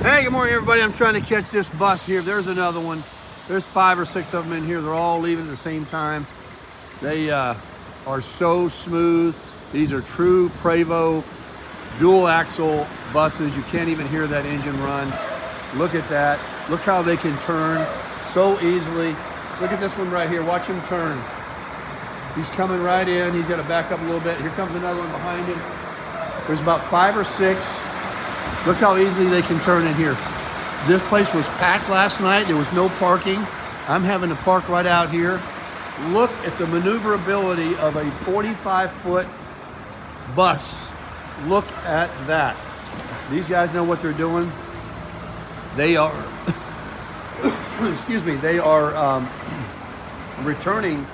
Hey, good morning, everybody. I'm trying to catch this bus here. There's another one. There's 5 or 6 of them in here. They're all leaving at the same time. They are so smooth. These are true Prevost dual axle buses. You can't even hear that engine run. Look at that. Look how they can turn so easily. Look at this one right here. Watch him turn. He's coming right in. He's got to back up a little bit. Here comes another one behind him. There's about 5 or 6. Look how easily they can turn in here. This place was packed last night. There was no parking. I'm having to park right out here. Look at the maneuverability of a 45-foot bus. Look at that. These guys know what they're doing. They are, excuse me, they are returning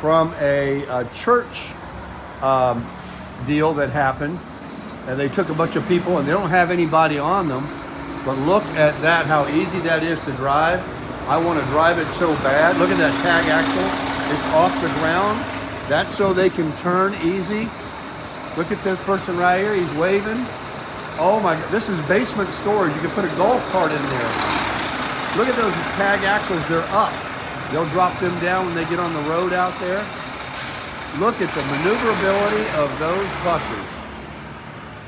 from a church deal that happened. And they took a bunch of people and they don't have anybody on them. But look at that, how easy that is to drive. I want to drive it so bad. Look at that tag axle. It's off the ground. That's so they can turn easy. Look at this person right here. He's waving. Oh my God, this is basement storage. You can put a golf cart in there. Look at those tag axles, they're up. They'll drop them down when they get on the road out there. Look at the maneuverability of those buses.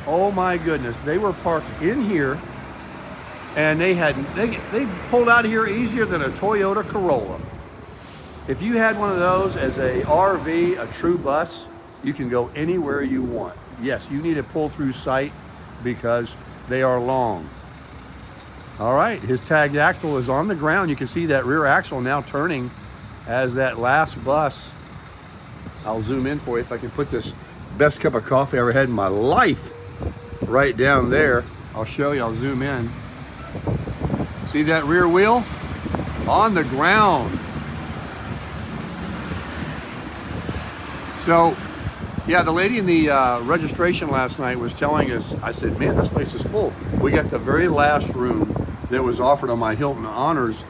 Oh my goodness, they were parked in here and they pulled out of here easier than a Toyota Corolla. If you had one of those as a RV, a true bus, you can go anywhere you want. Yes, you need a pull-through sight because they are long. All right, his tagged axle is on the ground. You can see that rear axle now turning as that last bus. I'll zoom in for you if I can put this best cup of coffee I ever had in my life right down there. I'll show you, I'll zoom in. See that rear wheel? On the ground. So, yeah, the lady in the registration last night was telling us, I said, man, this place is full. We got the very last room that was offered on my Hilton Honors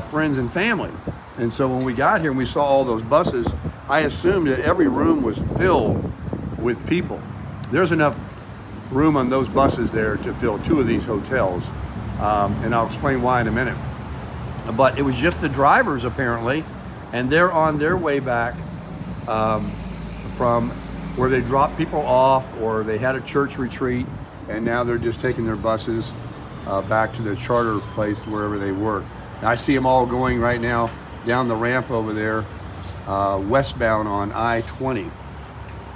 friends and family. And so when we got here and we saw all those buses, I assumed that every room was filled with people. There's enough room on those buses there to fill 2 of these hotels, and I'll explain why in a minute. But it was just the drivers apparently, and they're on their way back from where they dropped people off or they had a church retreat, and now they're just taking their buses back to the charter place wherever they work. And I see them all going right now down the ramp over there, westbound on I-20.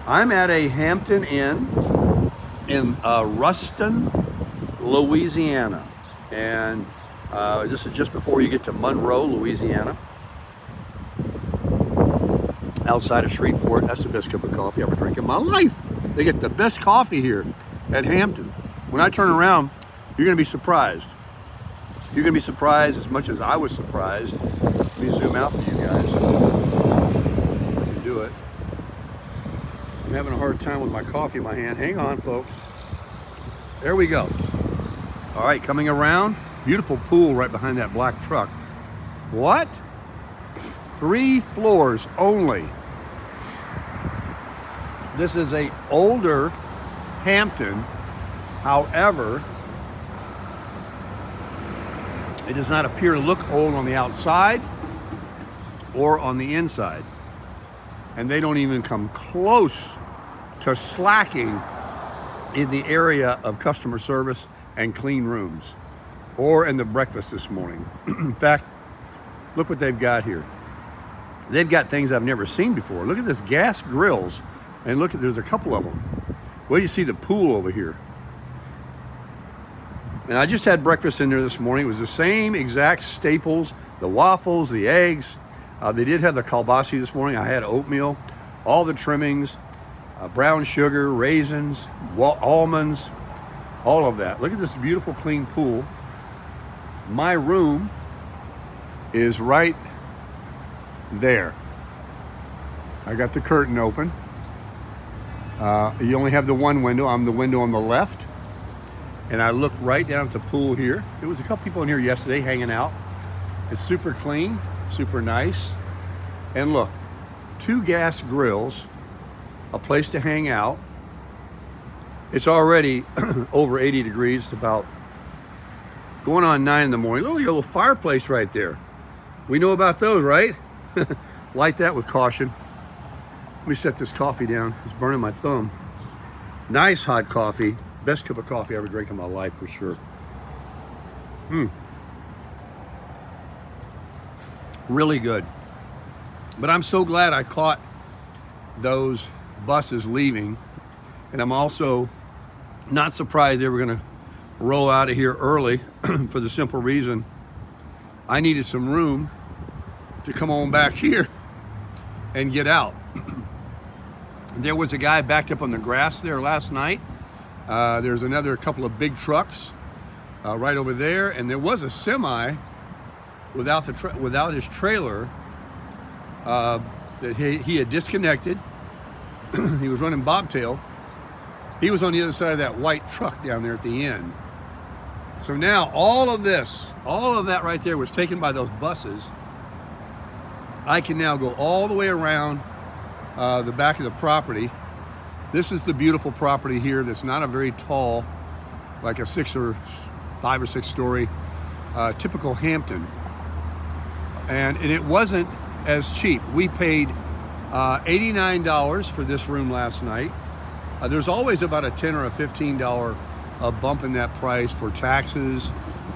I'm at a Hampton Inn in Ruston, Louisiana, and this is just before you get to Monroe, Louisiana, outside of Shreveport. That's the best cup of coffee I ever drank in my life. They get the best coffee here at Hampton. When I turn around, you're gonna be surprised. You're gonna be surprised as much as I was surprised. Let me zoom out for you guys. I can do it. I'm having a hard time with my coffee in my hand. Hang on, folks. There we go. All right, coming around. Beautiful pool right behind that black truck. What? 3 floors only. This is a older Hampton. However, it does not appear to look old on the outside or on the inside. And they don't even come close to slacking in the area of customer service and clean rooms or in the breakfast this morning. In fact, look what they've got here. They've got things I've never seen before. Look at this, gas grills, and look at, there's a couple of them. Well, you see the pool over here. And I just had breakfast in there this morning. It was the same exact staples, the waffles, the eggs. They did have the kielbasa this morning. I had oatmeal, all the trimmings, brown sugar, raisins, almonds, all of that. Look at this beautiful clean pool. My room is right there. I got the curtain open. You only have the one window. I'm the window on the left. And I look right down at the pool here. There was a couple people in here yesterday hanging out. It's super clean, super nice. And look, 2 gas grills, a place to hang out. It's already over 80 degrees, about Going on 9 in the morning. Look at a little fireplace right there. We know about those, right? Light that with caution. Let me set this coffee down. It's burning my thumb. Nice hot coffee. Best cup of coffee I ever drank in my life, for sure. Really good. But I'm so glad I caught those buses leaving. And I'm also not surprised they were going to roll out of here early for the simple reason I needed some room to come on back here and get out. There was a guy backed up on the grass there last night. There's another couple of big trucks right over there, and there was a semi without his trailer that he had disconnected. He was running bobtail. He was on the other side of that white truck down there at the end. So now all of that right there was taken by those buses. I can now go all the way around the back of the property. This is the beautiful property here that's not a very tall, like a 5 or 6 story typical Hampton. And it wasn't as cheap. We paid $89 for this room last night. There's always about a $10 or a $15 bump in that price for taxes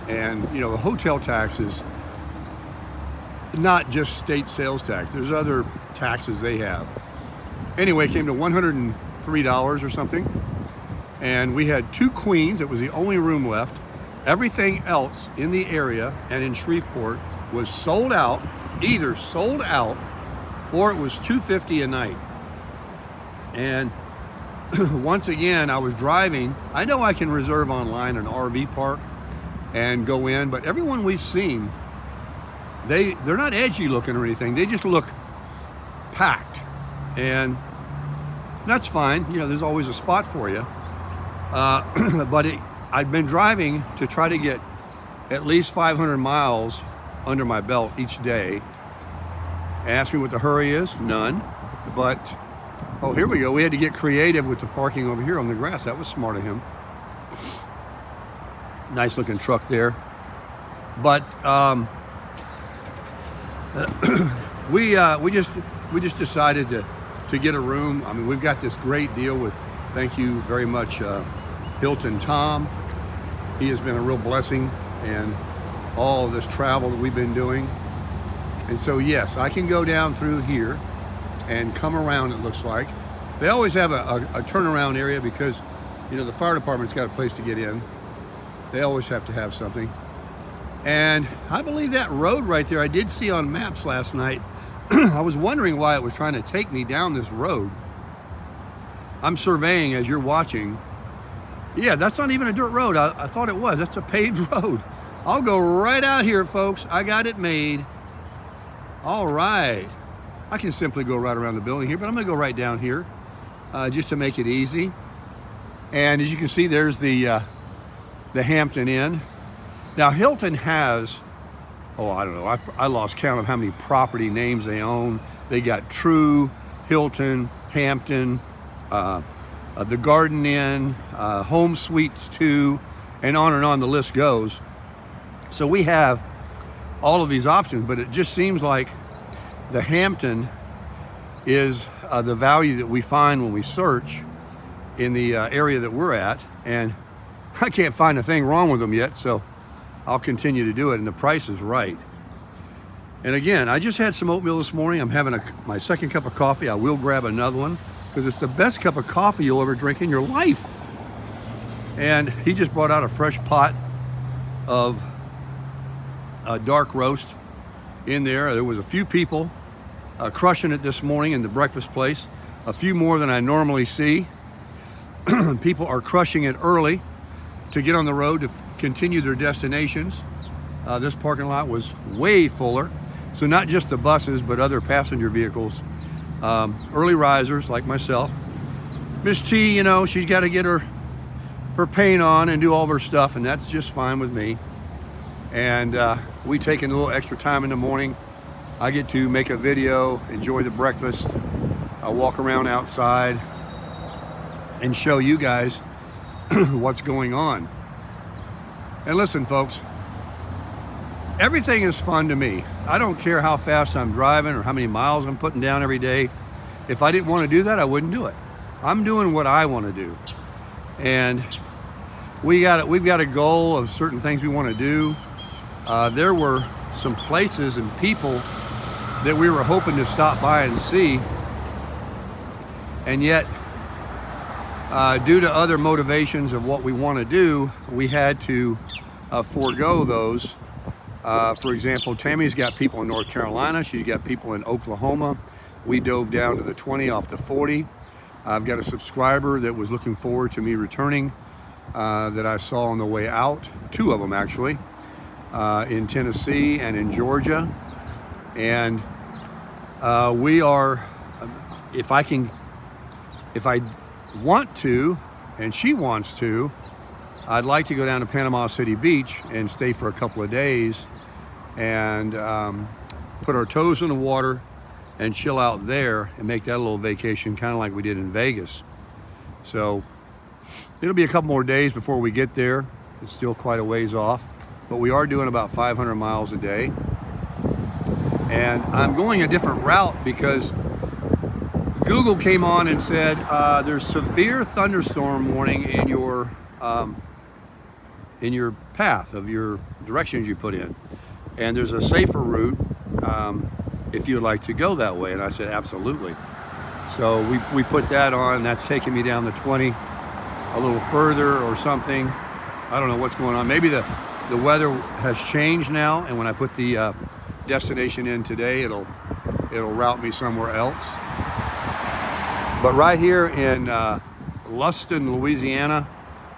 and, you know, hotel taxes, not just state sales tax. There's other taxes they have. Anyway, it came to $103 or something. And we had 2 queens. It was the only room left. Everything else in the area and in Shreveport was sold out, either sold out or it was $250 a night. And once again, I was driving. I know I can reserve online an RV park and go in, but everyone we've seen, they're not edgy looking or anything. They just look packed, and that's fine. You know, there's always a spot for you. But I've been driving to try to get at least 500 miles under my belt each day. Ask me what the hurry is? None. But oh, here we go. We had to get creative with the parking over here on the grass. That was smart of him. Nice looking truck there. But we just decided to get a room. I mean, we've got this great deal with, thank you very much, Hilton Tom. He has been a real blessing in all of this travel that we've been doing. And so yes, I can go down through here and come around, it looks like. They always have a turnaround area because, you know, the fire department's got a place to get in. They always have to have something. And I believe that road right there, I did see on maps last night. I was wondering why it was trying to take me down this road. I'm surveying as you're watching. Yeah, that's not even a dirt road. I thought it was. That's a paved road. I'll go right out here, folks. I got it made. All right. I can simply go right around the building here, but I'm going to go right down here just to make it easy. And as you can see, there's the Hampton Inn. Now, Hilton has, I don't know, I lost count of how many property names they own. They got True, Hilton, Hampton, the Garden Inn, Home Suites 2, and on the list goes. So we have all of these options, but it just seems like the Hampton is the value that we find when we search in the area that we're at, and I can't find a thing wrong with them yet, so I'll continue to do it, and the price is right. And again, I just had some oatmeal this morning. I'm having my second cup of coffee. I will grab another one because it's the best cup of coffee you'll ever drink in your life. And he just brought out a fresh pot of dark roast in there. There was a few people crushing it this morning in the breakfast place, a few more than I normally see. People are crushing it early to get on the road to continue their destinations. This parking lot was way fuller, so not just the buses but other passenger vehicles, early risers like myself. Miss T, you know, she's got to get her paint on and do all of her stuff, and that's just fine with me. And we take a little extra time in the morning. I get to make a video, enjoy the breakfast, walk around outside and show you guys what's going on. And listen, folks, everything is fun to me. I don't care how fast I'm driving or how many miles I'm putting down every day. If I didn't want to do that, I wouldn't do it. I'm doing what I want to do. And we've got a goal of certain things we want to do. There were some places and people that we were hoping to stop by and see. And yet, due to other motivations of what we want to do, we had to forego those. For example, Tammy's got people in North Carolina. She's got people in Oklahoma. We dove down to the 20 off the 40. I've got a subscriber that was looking forward to me returning that I saw on the way out. 2 of them actually, in Tennessee and in Georgia. And we are, if I want to, and she wants to, I'd like to go down to Panama City Beach and stay for a couple of days and put our toes in the water and chill out there and make that a little vacation, kind of like we did in Vegas. So it'll be a couple more days before we get there. It's still quite a ways off, but we are doing about 500 miles a day. And I'm going a different route because Google came on and said there's severe thunderstorm warning in your path of your directions you put in, and there's a safer route if you'd like to go that way. And I said absolutely. So we put that on. That's taking me down the 20 a little further or something. I don't know what's going on. Maybe the weather has changed now, and when I put the destination in today, it'll route me somewhere else. But right here in Ruston, Louisiana,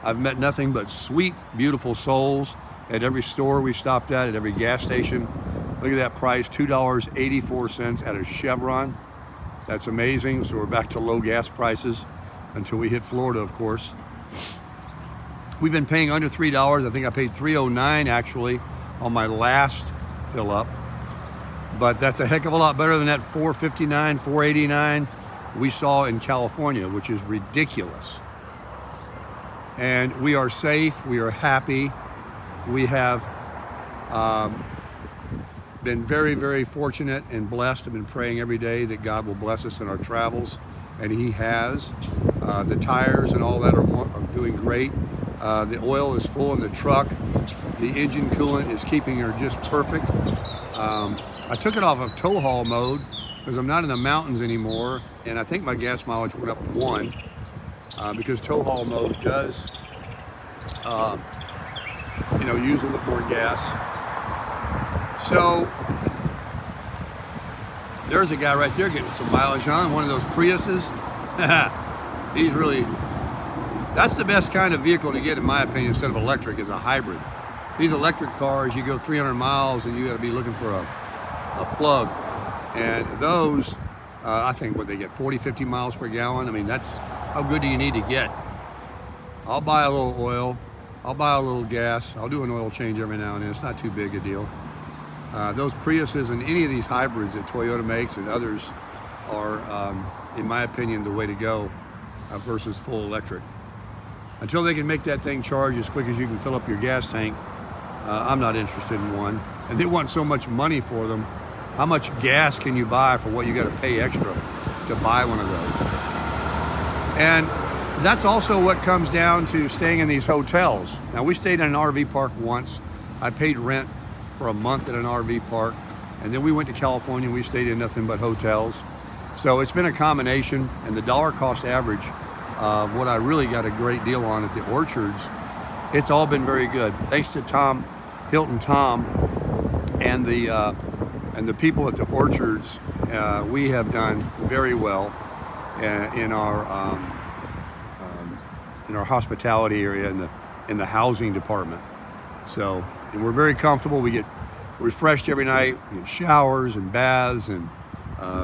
I've met nothing but sweet, beautiful souls at every store we stopped at every gas station. Look at that price, $2.84 at a Chevron. That's amazing. So we're back to low gas prices until we hit Florida, of course. We've been paying under $3. I think I paid $3.09 actually on my last fill up. But that's a heck of a lot better than that $4.59, $4.89 we saw in California, which is ridiculous. And we are safe, we are happy. We have been very, very fortunate and blessed. I've been praying every day that God will bless us in our travels, and He has. The tires and all that are doing great. The oil is full in the truck. The engine coolant is keeping her just perfect. I took it off of tow haul mode because I'm not in the mountains anymore, and I think my gas mileage went up 1 because tow haul mode does use a little more gas. So there's a guy right there getting some mileage on one of those Priuses. He's really, that's the best kind of vehicle to get, in my opinion, instead of electric, is a hybrid. These electric cars, you go 300 miles and you got to be looking for a plug. And those, I think what they get, 40, 50 miles per gallon. I mean, that's, how good do you need to get? I'll buy a little oil, I'll buy a little gas, I'll do an oil change every now and then. It's not too big a deal. Those Priuses and any of these hybrids that Toyota makes and others are, in my opinion, the way to go versus full electric. Until they can make that thing charge as quick as you can fill up your gas tank, I'm not interested in one. And they want so much money for them. How much gas can you buy for what you got to pay extra to buy one of those? And that's also what comes down to staying in these hotels. Now, we stayed in an RV park once. I paid rent for a month at an RV park. And then we went to California. We stayed in nothing but hotels. So it's been a combination, and the dollar cost average of what I really got a great deal on at the Orchards, it's all been very good. Thanks to Hilton Tom, and the people at the Orchards, we have done very well in our hospitality area in the housing department. So, and we're very comfortable. We get refreshed every night. We get showers and baths, and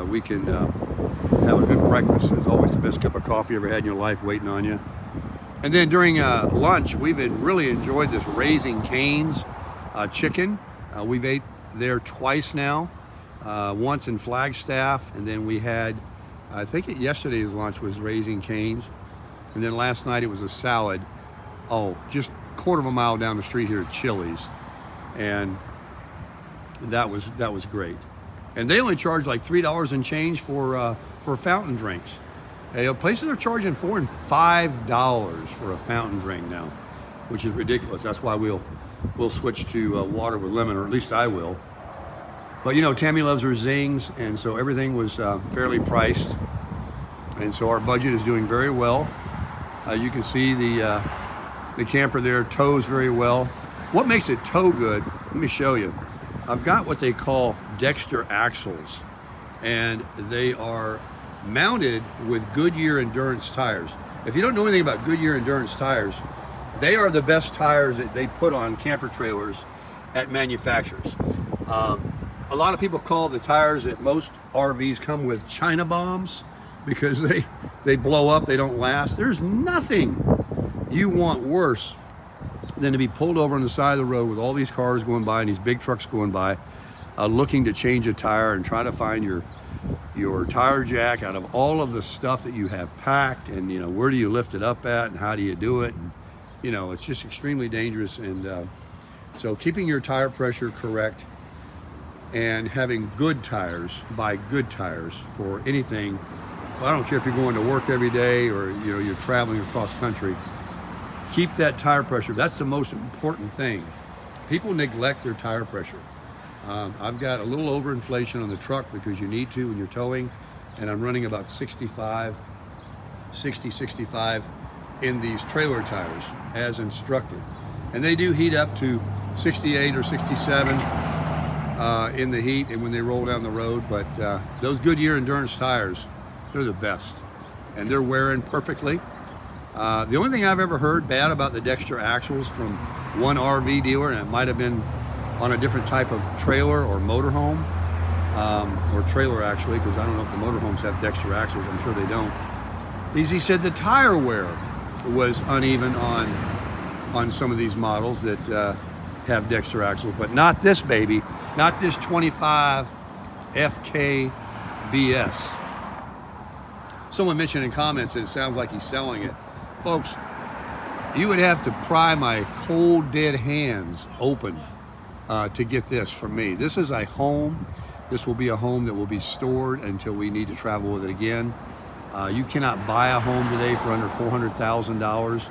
we can have a good breakfast. It's always the best cup of coffee you ever had in your life waiting on you. And then during lunch, we've really enjoyed this Raising Cane's chicken. We've ate there twice now, once in Flagstaff, and then we had, I think yesterday's lunch was Raising Cane's, and then last night it was a salad. Oh, just a quarter of a mile down the street here at Chili's. And that was great. And they only charge like $3 and change for fountain drinks. Places are charging $4 and $5 for a fountain drink now, which is ridiculous. That's why we'll switch to water with lemon, or at least I will. But you know, Tammy loves her zings, and so everything was fairly priced, and so our budget is doing very well. You can see the camper there tows very well. What makes it tow good? Let me show you. I've got what they call Dexter axles, and they are mounted with Goodyear Endurance tires. If you don't know anything about Goodyear Endurance tires, they are the best tires that they put on camper trailers at manufacturers. A lot of people call the tires that most RVs come with China bombs because they blow up, they don't last. There's nothing you want worse than to be pulled over on the side of the road with all these cars going by and these big trucks going by, looking to change a tire and try to find your tire jack out of all of the stuff that you have packed, and you know, where do you lift it up at and how do you do it, and you know, it's just extremely dangerous. And so keeping your tire pressure correct and having good tires, buy good tires for anything. Well, I don't care if you're going to work every day or you know, you're traveling across country. Keep that tire pressure. That's the most important thing. People neglect their tire pressure. I've got a little overinflation on the truck because you need to when you're towing, and I'm running about 65 in these trailer tires as instructed. And they do heat up to 68 or 67 in the heat and when they roll down the road, but those Goodyear Endurance tires, they're the best, and they're wearing perfectly. The only thing I've ever heard bad about the Dexter axles from one RV dealer, and it might have been on a different type of trailer or motorhome, or trailer actually, because I don't know if the motorhomes have Dexter axles, I'm sure they don't. He said the tire wear was uneven on some of these models that have Dexter axles, but not this baby, not this 25 FK BS. Someone mentioned in comments that it sounds like he's selling it. Folks, you would have to pry my cold dead hands open to get this from me. This is a home. This will be a home that will be stored until we need to travel with it again. You cannot buy a home today for under $400,000.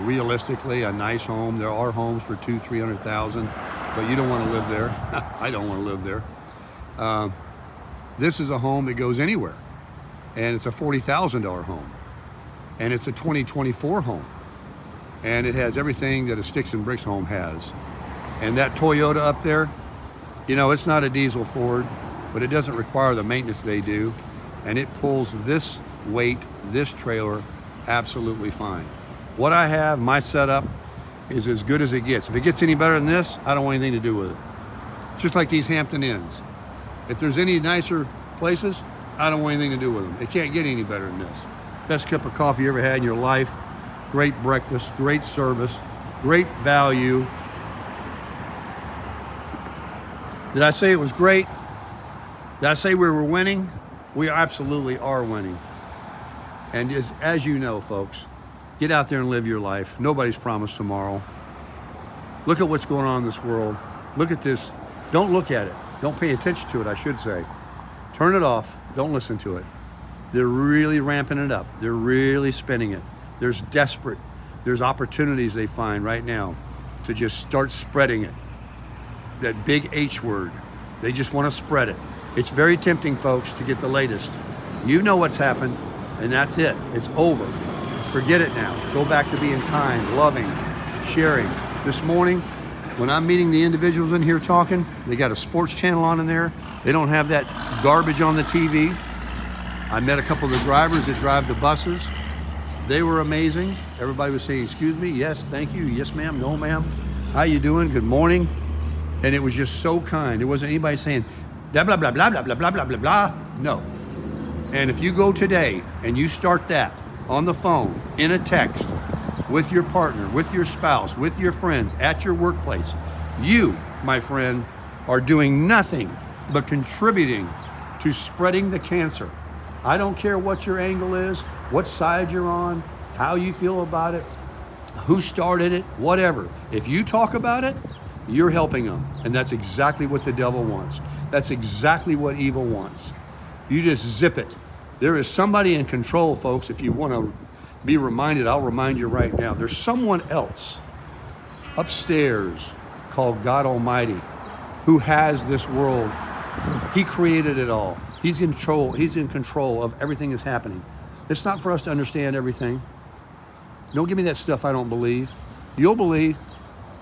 Realistically, a nice home, there are homes for $200,000-300,000, but you don't want to live there. I don't want to live there. This is a home that goes anywhere, and it's a $40,000 home, and it's a 2024 home, and it has everything that a sticks and bricks home has. And that Toyota up there, you know, it's not a diesel Ford, but it doesn't require the maintenance they do, and it pulls this weight, this trailer, absolutely fine. What I have, my setup, is as good as it gets. If it gets any better than this, I don't want anything to do with it. Just like these Hampton Inns. If there's any nicer places, I don't want anything to do with them. It can't get any better than this. Best cup of coffee you ever had in your life. Great breakfast, great service, great value. Did I say it was great? Did I say we were winning? We absolutely are winning. And as you know, folks, get out there and live your life. Nobody's promised tomorrow. Look at what's going on in this world. Look at this. Don't look at it. Don't pay attention to it, I should say. Turn it off. Don't listen to it. They're really ramping it up. They're really spinning it. There's opportunities they find right now to just start spreading it. That big H word. They just want to spread it. It's very tempting, folks, to get the latest. You know what's happened, and that's it. It's over. Forget it now. Go back to being kind, loving, sharing. This morning, when I'm meeting the individuals in here talking, they got a sports channel on in there. They don't have that garbage on the TV. I met a couple of the drivers that drive the buses. They were amazing. Everybody was saying, excuse me, yes, thank you, yes ma'am, no ma'am. How you doing? Good morning. And it was just so kind. There wasn't anybody saying, blah, blah, blah, blah, blah, blah, blah, blah, blah, blah. No. And if you go today and you start that on the phone, in a text, with your partner, with your spouse, with your friends, at your workplace, you, my friend, are doing nothing but contributing to spreading the cancer. I don't care what your angle is, what side you're on, how you feel about it, who started it, whatever. If you talk about it, You're helping them. And that's exactly what the devil wants. That's exactly what evil wants. You just zip it. There is somebody in control, folks. If you want to be reminded, I'll remind you right now. There's someone else upstairs called God Almighty who has this world. He created it all. He's in control. He's in control of everything that's happening. It's not for us to understand everything. Don't give me that stuff I don't believe. You'll believe.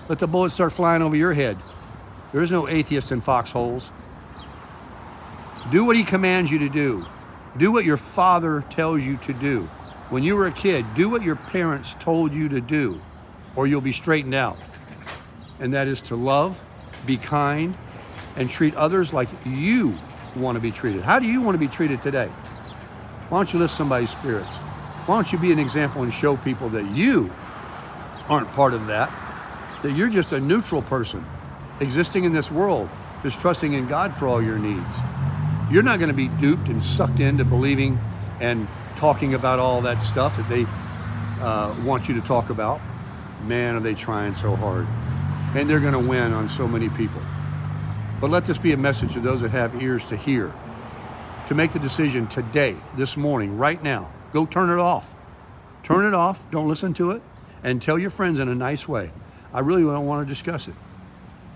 Let the bullets start flying over your head. There is no atheist in foxholes. Do what he commands you to do. Do what your father tells you to do. When you were a kid, do what your parents told you to do, or you'll be straightened out. And that is to love, be kind, and treat others like you want to be treated. How do you want to be treated today? Why don't you lift somebody's spirits? Why don't you be an example and show people that you aren't part of that you're just a neutral person existing in this world, just trusting in God for all your needs. You're not going to be duped and sucked into believing and talking about all that stuff that they want you to talk about. Man, are they trying so hard. And they're going to win on so many people. But let this be a message to those that have ears to hear, to make the decision today, this morning, right now. Go turn it off. Turn it off. Don't listen to it. And tell your friends in a nice way. I really don't want to discuss it.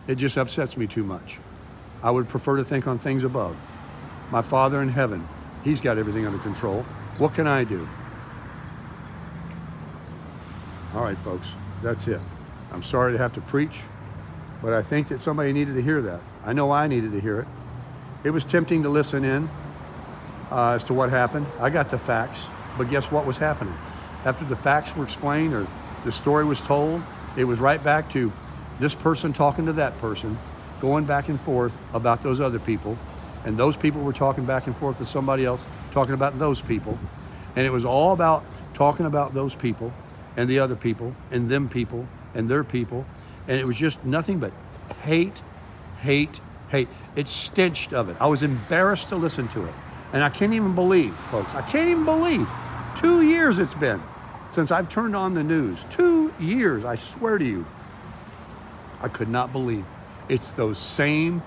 It just upsets me too much. I would prefer to think on things above. My Father in heaven, he's got everything under control. What can I do? All right, folks, that's it. I'm sorry to have to preach, but I think that somebody needed to hear that. I know I needed to hear it. It was tempting to listen in as to what happened. I got the facts, but guess what was happening? After the facts were explained or the story was told, it was right back to this person talking to that person, going back and forth about those other people, and those people were talking back and forth to somebody else, talking about those people, and it was all about talking about those people and the other people and them people and their people, and it was just nothing but hate, hate, hate. It stenched of it. I was embarrassed to listen to it, and I can't even believe, folks, I can't even believe 2 years it's been since I've turned on the news. 2 years, I swear to you. I could not believe. It's those same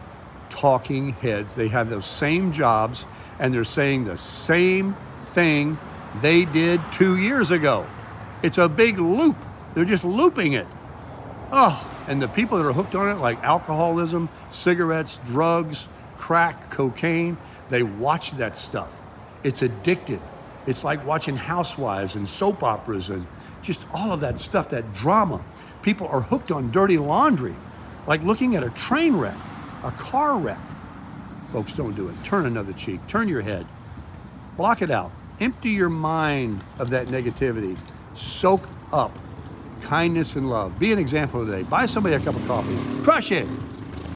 talking heads. They have those same jobs, and they're saying the same thing they did 2 years ago. It's a big loop. They're just looping it. Oh, and the people that are hooked on it, like alcoholism, cigarettes, drugs, crack, cocaine, they watch that stuff. It's addictive. It's like watching Housewives and soap operas and just all of that stuff, that drama. People are hooked on dirty laundry, like looking at a train wreck, a car wreck. Folks, don't do it. Turn another cheek. Turn your head. Block it out. Empty your mind of that negativity. Soak up kindness and love. Be an example today. Buy somebody a cup of coffee. Crush it.